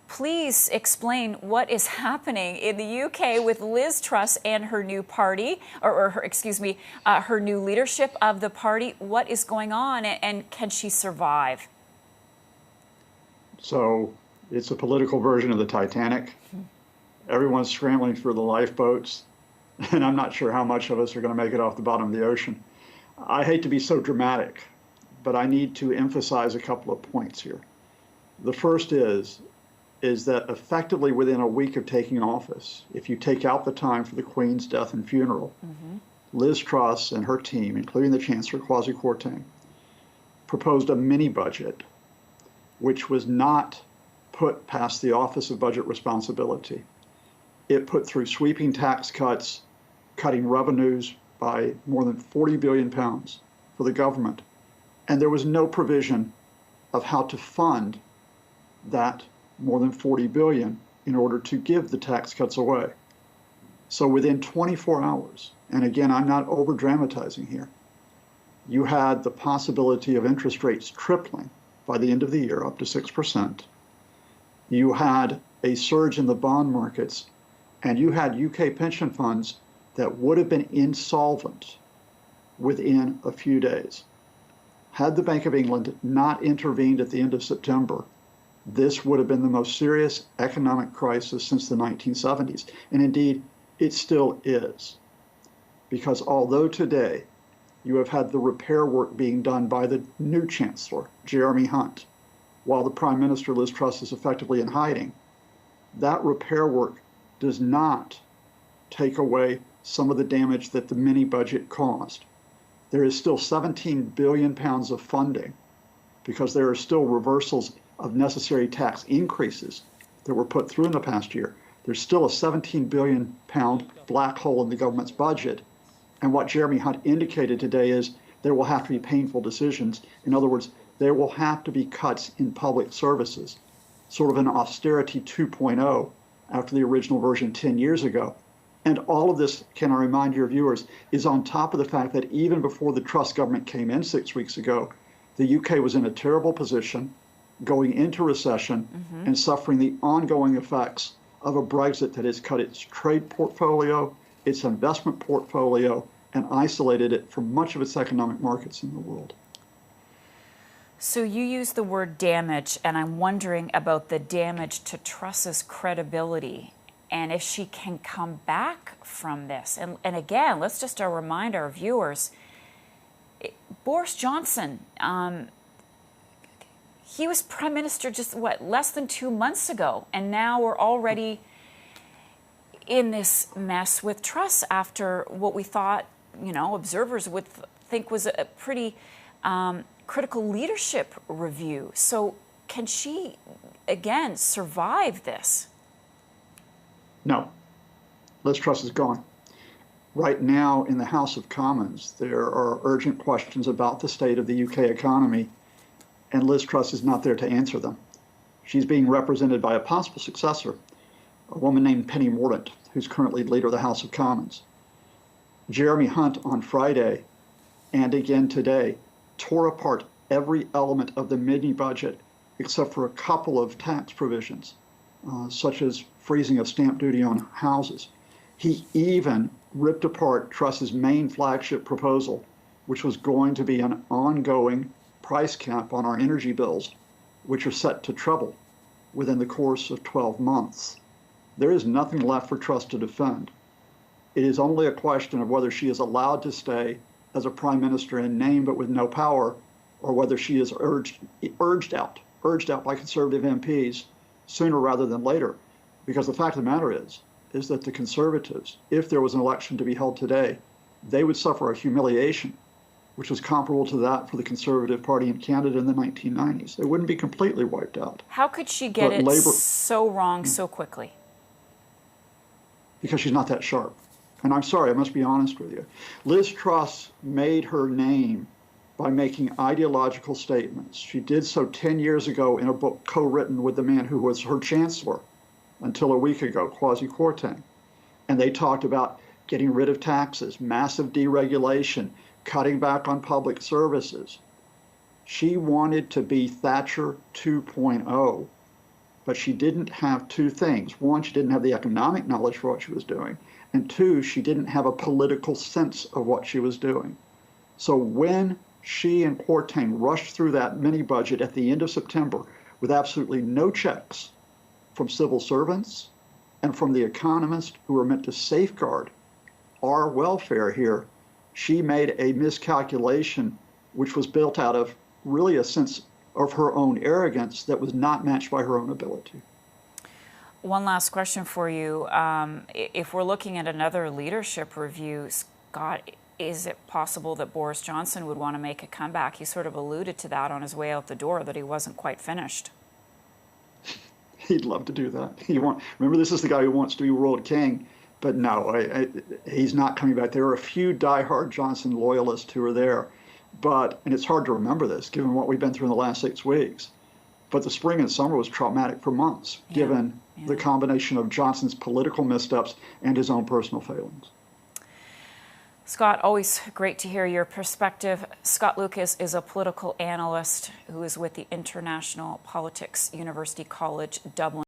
please explain what is happening in the UK with Liz Truss and her new party, or her, excuse me, her new leadership of the party. What is going on, and can she survive? So it's a political version of the Titanic. Everyone's scrambling for the lifeboats, and I'm not sure how much of us are going to make it off the bottom of the ocean. I hate to be so dramatic, but I need to emphasize a couple of points here. The first is that effectively within a week of taking office, if you take out the time for the Queen's death and funeral, Liz Truss and her team, including the Chancellor Kwasi Kwarteng, proposed a mini budget which was not put past the Office of Budget Responsibility. It put through sweeping tax cuts, cutting revenues by more than 40 billion pounds for the government. And there was no provision of how to fund that more than 40 billion in order to give the tax cuts away. So within 24 hours, and again, I'm not over dramatizing here, you had the possibility of interest rates tripling by the end of the year, up to 6%. You had a surge in the bond markets, and you had UK pension funds that would have been insolvent within a few days. Had the Bank of England not intervened at the end of September, this would have been the most serious economic crisis since the 1970s. And indeed, it still is. Because although today you have had the repair work being done by the new Chancellor, Jeremy Hunt, while the Prime Minister, Liz Truss, is effectively in hiding, that repair work does not take away some of the damage that the mini budget caused. There is still 17 billion pounds of funding because there are still reversals of necessary tax increases that were put through in the past year. There's still a 17 billion pound black hole in the government's budget. And what Jeremy Hunt indicated today is there will have to be painful decisions. In other words, there will have to be cuts in public services, sort of an austerity 2.0 after the original version 10 years ago. And all of this, can I remind your viewers, is on top of the fact that even before the Truss government came in 6 weeks ago, the UK was in a terrible position, going into recession and suffering the ongoing effects of a Brexit that has cut its trade portfolio, its investment portfolio, and isolated it from much of its economic markets in the world. So you use the word damage, and I'm wondering about the damage to Truss's credibility and if she can come back from this. And again, let's just remind our viewers, Boris Johnson, he was Prime Minister just, less than 2 months ago, and now we're already in this mess with Truss after what we thought, observers would think was a pretty critical leadership review. So can she, again, survive this? No. Liz Truss is gone. Right now in the House of Commons, there are urgent questions about the state of the UK economy, and Liz Truss is not there to answer them. She's being represented by a possible successor, a woman named Penny Mordaunt, who's currently leader of the House of Commons. Jeremy Hunt on Friday, and again today, tore apart every element of the mini budget except for a couple of tax provisions, such as freezing of stamp duty on houses. He even ripped apart Truss's main flagship proposal, which was going to be an ongoing price cap on our energy bills, which are set to treble within the course of 12 months. There is nothing left for Truss to defend. It is only a question of whether she is allowed to stay as a prime minister in name but with no power, or whether she is urged out by conservative MPs sooner rather than later. Because the fact of the matter is that the Conservatives, if there was an election to be held today, they would suffer a humiliation which was comparable to that for the Conservative Party in Canada in the 1990s. They wouldn't be completely wiped out. How could she get it so wrong so quickly? Because she's not that sharp. And I'm sorry, I must be honest with you. Liz Truss made her name by making ideological statements. She did so 10 years ago in a book co-written with the man who was her chancellor until a week ago, Kwasi Kwarteng. And they talked about getting rid of taxes, massive deregulation, cutting back on public services. She wanted to be Thatcher 2.0, but she didn't have two things. One, she didn't have the economic knowledge for what she was doing, and two, she didn't have a political sense of what she was doing. So when she and Portain rushed through that mini budget at the end of September with absolutely no checks from civil servants and from the economists who were meant to safeguard our welfare here, she made a miscalculation which was built out of really a sense of her own arrogance that was not matched by her own ability. One last question for you. If we're looking at another leadership review, Scott, is it possible that Boris Johnson would want to make a comeback? He sort of alluded to that on his way out the door, that he wasn't quite finished. He'd love to do that. Remember, this is the guy who wants to be world king, but no, he's not coming back. There are a few diehard Johnson loyalists who are there, and it's hard to remember this given what we've been through in the last 6 weeks. But the spring and summer was traumatic for months, given the combination of Johnson's political missteps and his own personal failings. Scott, always great to hear your perspective. Scott Lucas is a political analyst who is with the International Politics University College Dublin.